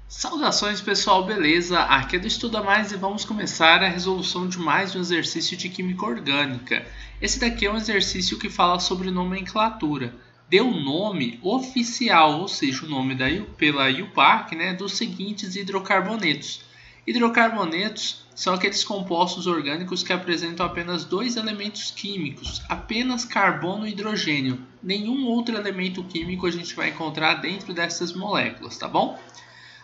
Saudações pessoal, beleza? Aqui é do Estuda Mais e vamos começar a resolução de mais um exercício de Química Orgânica. Esse daqui é um exercício que fala sobre nomenclatura. Dê o nome oficial, ou seja, o nome pela IUPAC, dos seguintes hidrocarbonetos. Hidrocarbonetos são aqueles compostos orgânicos que apresentam apenas dois elementos químicos, apenas carbono e hidrogênio. Nenhum outro elemento químico a gente vai encontrar dentro dessas moléculas, tá bom?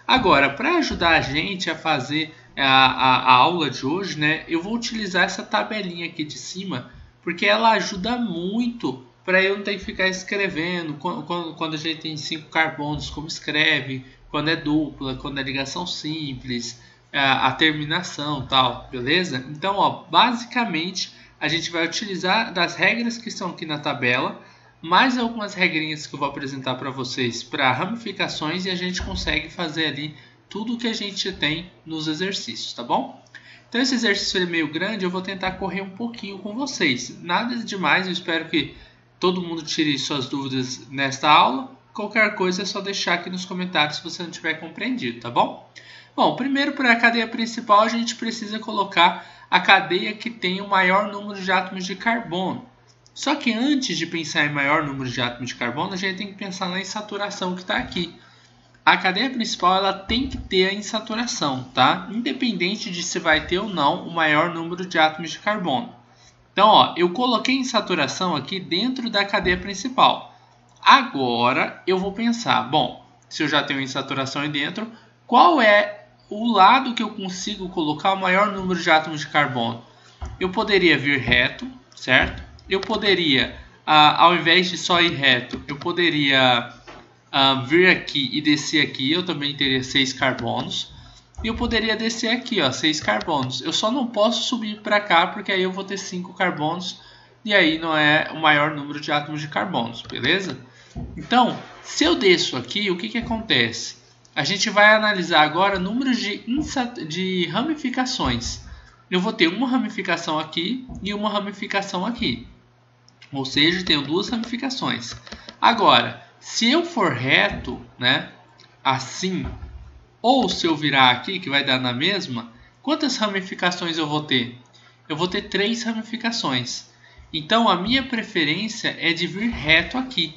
Agora, para ajudar a gente a fazer a aula de hoje, eu vou utilizar essa tabelinha aqui de cima, porque ela ajuda muito para eu não ter que ficar escrevendo quando a gente tem 5 carbonos, como escreve, quando é dupla, quando é ligação simples, a terminação, tal, beleza? Então, basicamente, a gente vai utilizar das regras que estão aqui na tabela, mais algumas regrinhas que eu vou apresentar para vocês para ramificações e a gente consegue fazer ali tudo o que a gente tem nos exercícios, tá bom? Então esse exercício é meio grande, eu vou tentar correr um pouquinho com vocês. Nada demais, eu espero que todo mundo tire suas dúvidas nesta aula. Qualquer coisa é só deixar aqui nos comentários se você não tiver compreendido, tá bom? Bom, primeiro para a cadeia principal a gente precisa colocar a cadeia que tem o maior número de átomos de carbono. Só que antes de pensar em maior número de átomos de carbono, a gente tem que pensar na insaturação que está aqui. A cadeia principal ela tem que ter a insaturação, tá? Independente de se vai ter ou não o maior número de átomos de carbono. Então, eu coloquei insaturação aqui dentro da cadeia principal. Agora, eu vou pensar, bom, se eu já tenho insaturação aí dentro, qual é o lado que eu consigo colocar o maior número de átomos de carbono? Eu poderia vir reto, certo? Eu poderia, ao invés de só ir reto, eu poderia vir aqui e descer aqui, eu também teria 6 carbonos. E eu poderia descer aqui, 6 carbonos. Eu só não posso subir para cá, porque aí eu vou ter 5 carbonos, e aí não é o maior número de átomos de carbonos, beleza? Então, se eu desço aqui, o que acontece? A gente vai analisar agora números de ramificações. Eu vou ter uma ramificação aqui e uma ramificação aqui. Ou seja, tenho duas ramificações. Agora, se eu for reto, assim, ou se eu virar aqui, que vai dar na mesma, quantas ramificações eu vou ter? Eu vou ter 3 ramificações. Então, a minha preferência é de vir reto aqui,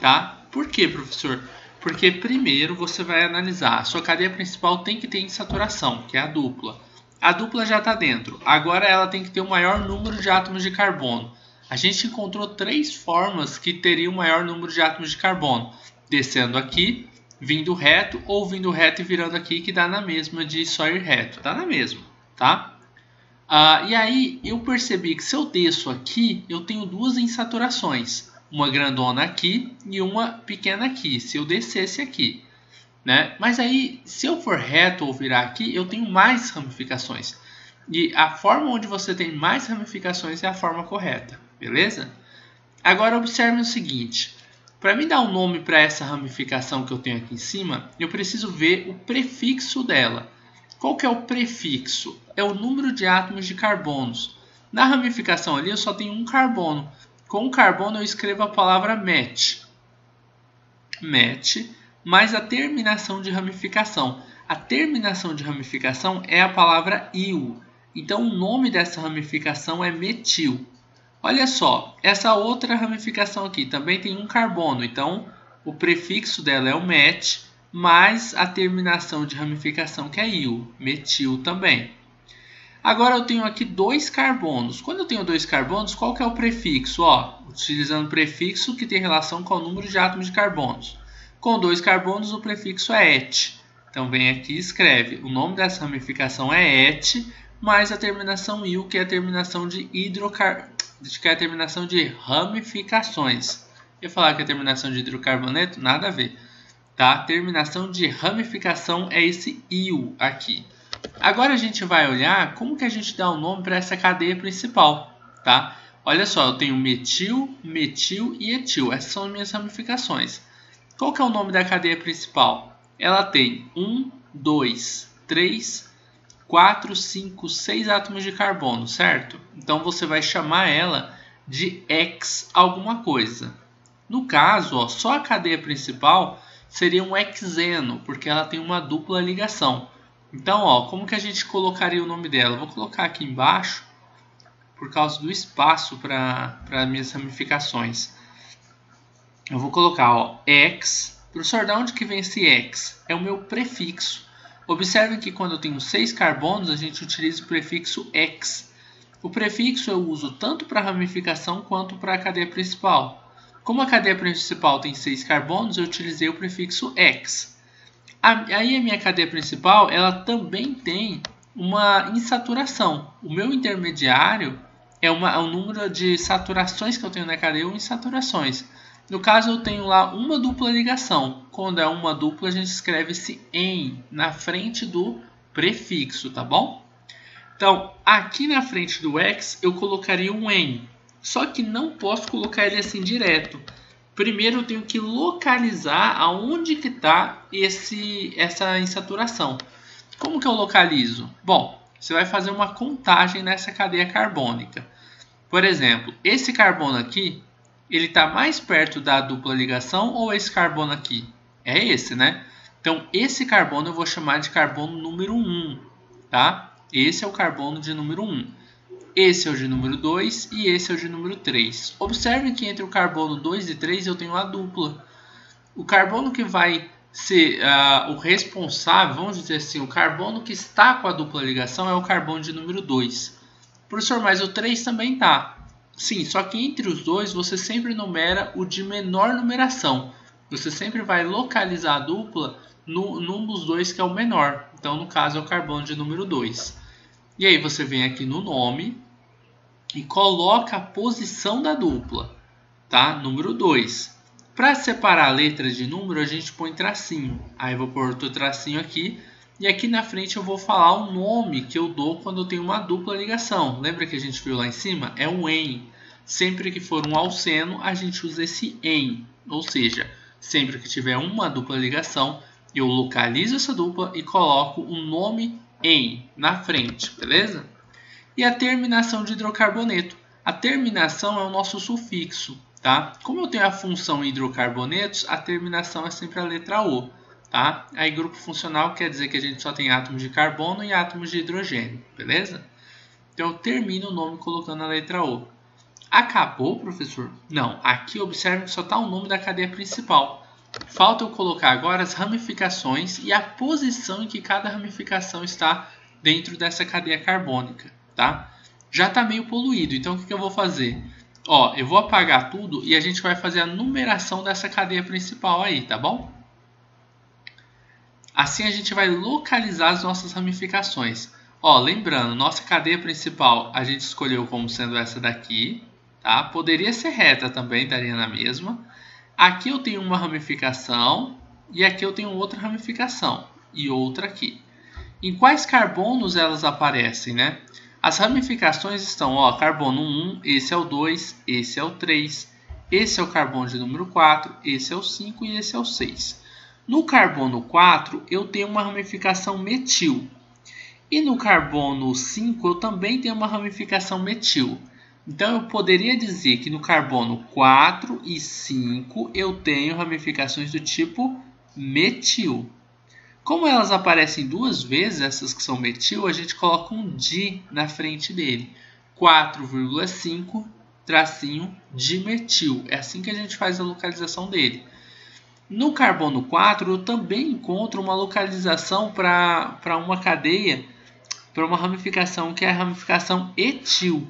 tá? Por quê, professor? Porque primeiro você vai analisar. A sua cadeia principal tem que ter insaturação, que é a dupla. A dupla já está dentro. Agora ela tem que ter o maior número de átomos de carbono. A gente encontrou 3 formas que teriam o maior número de átomos de carbono. Descendo aqui, vindo reto, ou vindo reto e virando aqui, que dá na mesma de só ir reto. Dá na mesma, tá? E aí eu percebi que se eu desço aqui, eu tenho 2 insaturações. Uma grandona aqui e uma pequena aqui, se eu descesse aqui. Mas aí, se eu for reto ou virar aqui, eu tenho mais ramificações. E a forma onde você tem mais ramificações é a forma correta, beleza? Agora observe o seguinte, para me dar um nome para essa ramificação que eu tenho aqui em cima, eu preciso ver o prefixo dela. Qual que é o prefixo? É o número de átomos de carbonos. Na ramificação ali eu só tenho um carbono. Com o carbono eu escrevo a palavra MET. MET, mais a terminação de ramificação. A terminação de ramificação é a palavra IL. Então, o nome dessa ramificação é metil. Olha só, essa outra ramificação aqui também tem um carbono. Então, o prefixo dela é o MET, mais a terminação de ramificação que é IL, metil também. Agora, eu tenho aqui 2 carbonos. Quando eu tenho 2 carbonos, qual que é o prefixo? Utilizando o prefixo que tem relação com o número de átomos de carbonos. Com 2 carbonos, o prefixo é et. Então, vem aqui e escreve. O nome dessa ramificação é et, mais a terminação il, que é a terminação de que é a terminação de ramificações. Eu ia falar que é a terminação de hidrocarboneto? Nada a ver. Tá? Terminação de ramificação é esse il aqui. Agora a gente vai olhar como que a gente dá o nome para essa cadeia principal. Tá? Olha só, eu tenho metil, metil e etil. Essas são as minhas ramificações. Qual que é o nome da cadeia principal? Ela tem 1, 2, 3, 4, 5, 6 átomos de carbono, certo? Então você vai chamar ela de X alguma coisa. No caso, só a cadeia principal seria um hexeno, porque ela tem uma dupla ligação. Então, ó, como que a gente colocaria o nome dela? Eu vou colocar aqui embaixo, por causa do espaço para minhas ramificações. Eu vou colocar, ó, X. Professor, de onde que vem esse X? É o meu prefixo. Observem que quando eu tenho 6 carbonos, a gente utiliza o prefixo X. O prefixo eu uso tanto para a ramificação quanto para a cadeia principal. Como a cadeia principal tem 6 carbonos, eu utilizei o prefixo X. Aí a minha cadeia principal, ela também tem uma insaturação. O meu intermediário é o número de saturações que eu tenho na cadeia ou insaturações. No caso, eu tenho lá uma dupla ligação. Quando é uma dupla, a gente escreve esse em na frente do prefixo, tá bom? Então, aqui na frente do X, eu colocaria um em. Só que não posso colocar ele assim direto. Primeiro, eu tenho que localizar aonde que está essa insaturação. Como que eu localizo? Bom, você vai fazer uma contagem nessa cadeia carbônica. Por exemplo, esse carbono aqui, ele está mais perto da dupla ligação ou esse carbono aqui? É esse, né? Então, esse carbono eu vou chamar de carbono número 1, tá? Esse é o carbono de número 1. Esse é o de número 2 e esse é o de número 3. Observe que entre o carbono 2 e 3 eu tenho a dupla. O carbono que vai ser o responsável, vamos dizer assim, o carbono que está com a dupla ligação é o carbono de número 2. Professor, mas o 3 também está. Sim, só que entre os dois você sempre numera o de menor numeração. Você sempre vai localizar a dupla num dos dois que é o menor. Então, no caso, é o carbono de número 2. E aí você vem aqui no nome e coloca a posição da dupla, tá? Número 2. Para separar a letra de número, a gente põe tracinho. Aí eu vou pôr outro tracinho aqui. E aqui na frente eu vou falar o nome que eu dou quando eu tenho uma dupla ligação. Lembra que a gente viu lá em cima? É um em. Sempre que for um alceno, a gente usa esse em. Ou seja, sempre que tiver uma dupla ligação, eu localizo essa dupla e coloco um nome em na frente, beleza? E a terminação de hidrocarboneto. A terminação é o nosso sufixo, tá? Como eu tenho a função hidrocarbonetos, a terminação é sempre a letra O. Tá? Aí grupo funcional quer dizer que a gente só tem átomos de carbono e átomos de hidrogênio, beleza? Então eu termino o nome colocando a letra O. Acabou, professor? Não, aqui observe que só está o nome da cadeia principal. Falta eu colocar agora as ramificações e a posição em que cada ramificação está dentro dessa cadeia carbônica, tá? Já está meio poluído, então o que eu vou fazer? Ó, eu vou apagar tudo e a gente vai fazer a numeração dessa cadeia principal aí, tá bom? Assim a gente vai localizar as nossas ramificações. Ó, lembrando, nossa cadeia principal a gente escolheu como sendo essa daqui, tá? Poderia ser reta também, daria na mesma. Aqui eu tenho uma ramificação e aqui eu tenho outra ramificação e outra aqui. Em quais carbonos elas aparecem, né? As ramificações estão, ó, carbono 1, esse é o 2, esse é o 3, esse é o carbono de número 4, esse é o 5 e esse é o 6. No carbono 4, eu tenho uma ramificação metil. E no carbono 5, eu também tenho uma ramificação metil. Então, eu poderia dizer que no carbono 4 e 5, eu tenho ramificações do tipo metil. Como elas aparecem duas vezes, essas que são metil, a gente coloca um di na frente dele. 4,5 tracinho dimetil. É assim que a gente faz a localização dele. No carbono 4, eu também encontro uma localização para uma cadeia, para uma ramificação que é a ramificação etil.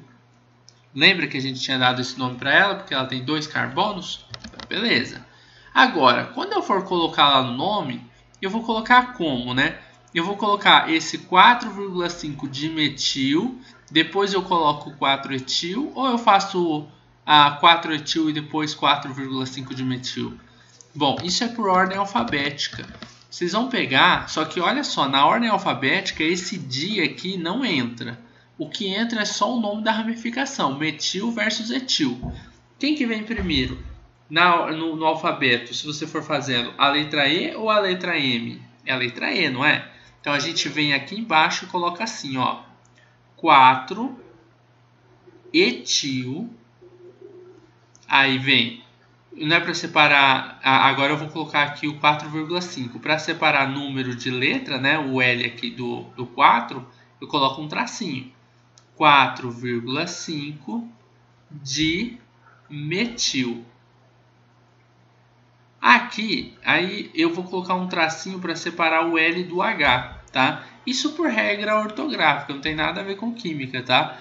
Lembra que a gente tinha dado esse nome para ela, porque ela tem 2 carbonos? Beleza. Agora, quando eu for colocar lá no nome, eu vou colocar como, né? Eu vou colocar esse 4,5 dimetil, depois eu coloco 4 etil, ou eu faço a 4 etil e depois 4,5 dimetil? Bom, isso é por ordem alfabética. Vocês vão pegar, só que olha só, na ordem alfabética esse di aqui não entra. O que entra é só o nome da ramificação, metil versus etil. Quem que vem primeiro no alfabeto, se você for fazendo a letra E ou a letra M? É a letra E, não é? Então a gente vem aqui embaixo e coloca assim, ó. 4 etil. Aí vem não é para separar, agora eu vou colocar aqui o 4,5. Para separar número de letra, né, o L aqui do 4, eu coloco um tracinho. 4,5 de metil. Aqui, aí eu vou colocar um tracinho para separar o L do H, tá? Isso por regra ortográfica, não tem nada a ver com química, tá?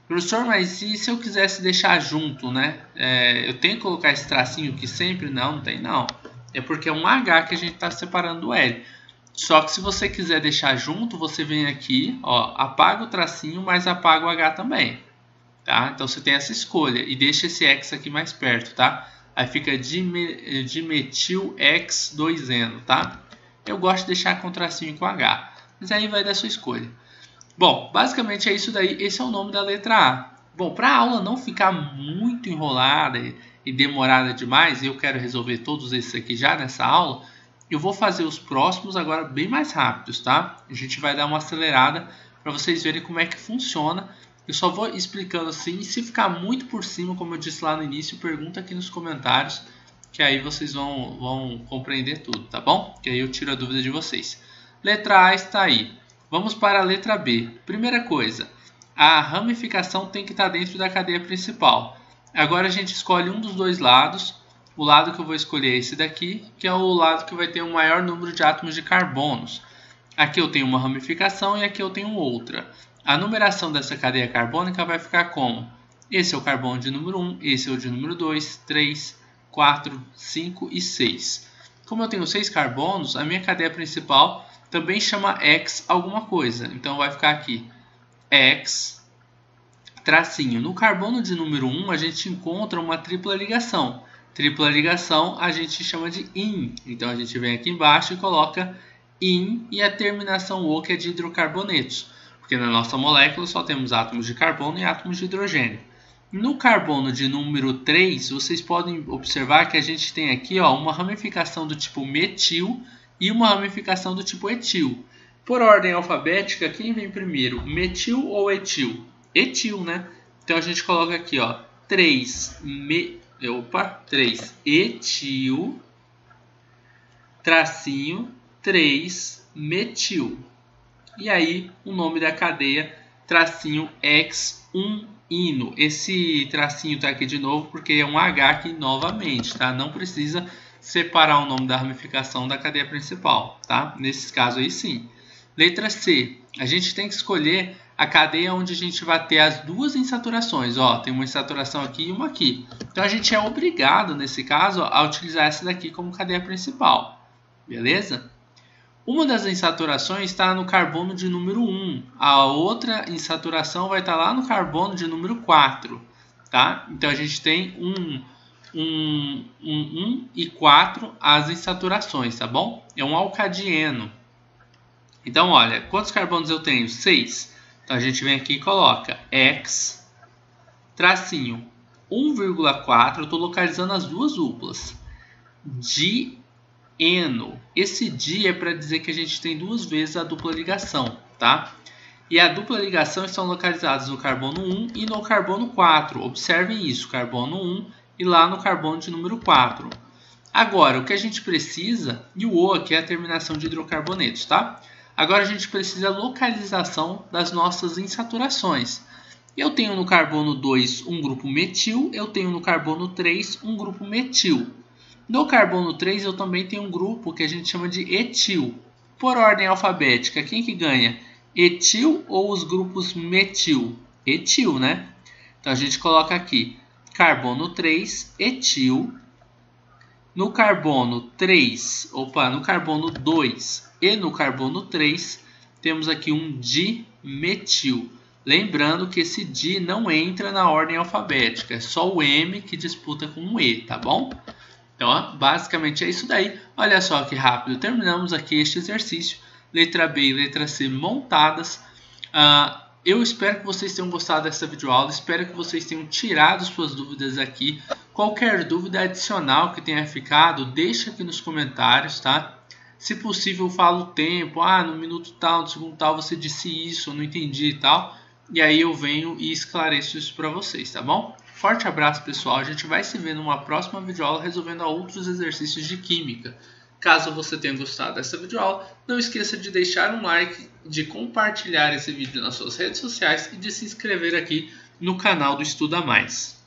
Professor, mas e se eu quisesse deixar junto, né? Eu tenho que colocar esse tracinho aqui sempre? Não tem não. É porque é um H que a gente está separando do L. Só que se você quiser deixar junto, você vem aqui, ó, apaga o tracinho, mas apaga o H também, tá? Então você tem essa escolha e deixa esse X aqui mais perto, tá? Aí fica dimetil X2Eno, tá? Eu gosto de deixar com tracinho com H, mas aí vai da sua escolha. Bom, basicamente é isso daí. Esse é o nome da letra A. Bom, para a aula não ficar muito enrolada e demorada demais, eu quero resolver todos esses aqui já nessa aula, eu vou fazer os próximos agora bem mais rápidos, tá? A gente vai dar uma acelerada para vocês verem como é que funciona. Eu só vou explicando assim, e se ficar muito por cima, como eu disse lá no início, pergunta aqui nos comentários, que aí vocês vão compreender tudo, tá bom? Que aí eu tiro a dúvida de vocês. Letra A está aí. Vamos para a letra B. Primeira coisa, a ramificação tem que estar dentro da cadeia principal. Agora a gente escolhe um dos dois lados. O lado que eu vou escolher é esse daqui, que é o lado que vai ter o maior número de átomos de carbonos. Aqui eu tenho uma ramificação e aqui eu tenho outra. A numeração dessa cadeia carbônica vai ficar como? Esse é o carbono de número 1, esse é o de número 2, 3, 4, 5 e 6. Como eu tenho 6 carbonos, a minha cadeia principal também chama X alguma coisa. Então vai ficar aqui X, tracinho. No carbono de número 1 a gente encontra uma tripla ligação. Tripla ligação a gente chama de IN. Então a gente vem aqui embaixo e coloca IN e a terminação O, que é de hidrocarbonetos. Porque na nossa molécula só temos átomos de carbono e átomos de hidrogênio. No carbono de número 3, vocês podem observar que a gente tem aqui, ó, uma ramificação do tipo metil e uma ramificação do tipo etil. Por ordem alfabética, quem vem primeiro, metil ou etil? Etil, né? Então a gente coloca aqui, ó, 3 etil, tracinho, 3 metil. E aí o nome da cadeia, tracinho X1-ino. Esse tracinho tá aqui de novo porque é um H aqui novamente, tá? Não precisa separar o nome da ramificação da cadeia principal, tá? Nesse caso aí sim. Letra C. A gente tem que escolher a cadeia onde a gente vai ter as duas insaturações. Ó, tem uma insaturação aqui e uma aqui. Então a gente é obrigado, nesse caso, a utilizar essa daqui como cadeia principal. Beleza? Uma das insaturações está no carbono de número 1. A outra insaturação vai estar lá no carbono de número 4. Tá? Então a gente tem 1 e 4 as insaturações, tá bom? É um alcadieno. Então, olha, quantos carbonos eu tenho? 6. Então a gente vem aqui e coloca X, tracinho, 1,4, eu estou localizando as duas duplas. Dieno. Esse di é para dizer que a gente tem duas vezes a dupla ligação, tá? E a dupla ligação estão localizadas no carbono 1 e no carbono 4. Observem isso, carbono 1 e lá no carbono de número 4. Agora, o que a gente precisa, e o O aqui é a terminação de hidrocarbonetos, tá? Agora a gente precisa da localização das nossas insaturações. Eu tenho no carbono 2 um grupo metil, eu tenho no carbono 3 um grupo metil. No carbono 3 eu também tenho um grupo que a gente chama de etil. Por ordem alfabética, quem que ganha? Etil ou os grupos metil? Etil, né? Então a gente coloca aqui carbono 3, etil. No carbono 3, no carbono 2 e no carbono 3, temos aqui um dimetil. Lembrando que esse di não entra na ordem alfabética, é só o M que disputa com o E, tá bom? Então, ó, basicamente é isso daí. Olha só que rápido, terminamos aqui este exercício. Letra B e letra C montadas. Eu espero que vocês tenham gostado dessa videoaula, espero que vocês tenham tirado suas dúvidas aqui. Qualquer dúvida adicional que tenha ficado, deixa aqui nos comentários, tá? Se possível, fala o tempo, no minuto tal, no segundo tal, você disse isso, eu não entendi e tal. E aí eu venho e esclareço isso para vocês, tá bom? Forte abraço, pessoal. A gente vai se ver numa próxima videoaula resolvendo outros exercícios de química. Caso você tenha gostado dessa videoaula, não esqueça de deixar um like, de compartilhar esse vídeo nas suas redes sociais e de se inscrever aqui no canal do Estuda Mais.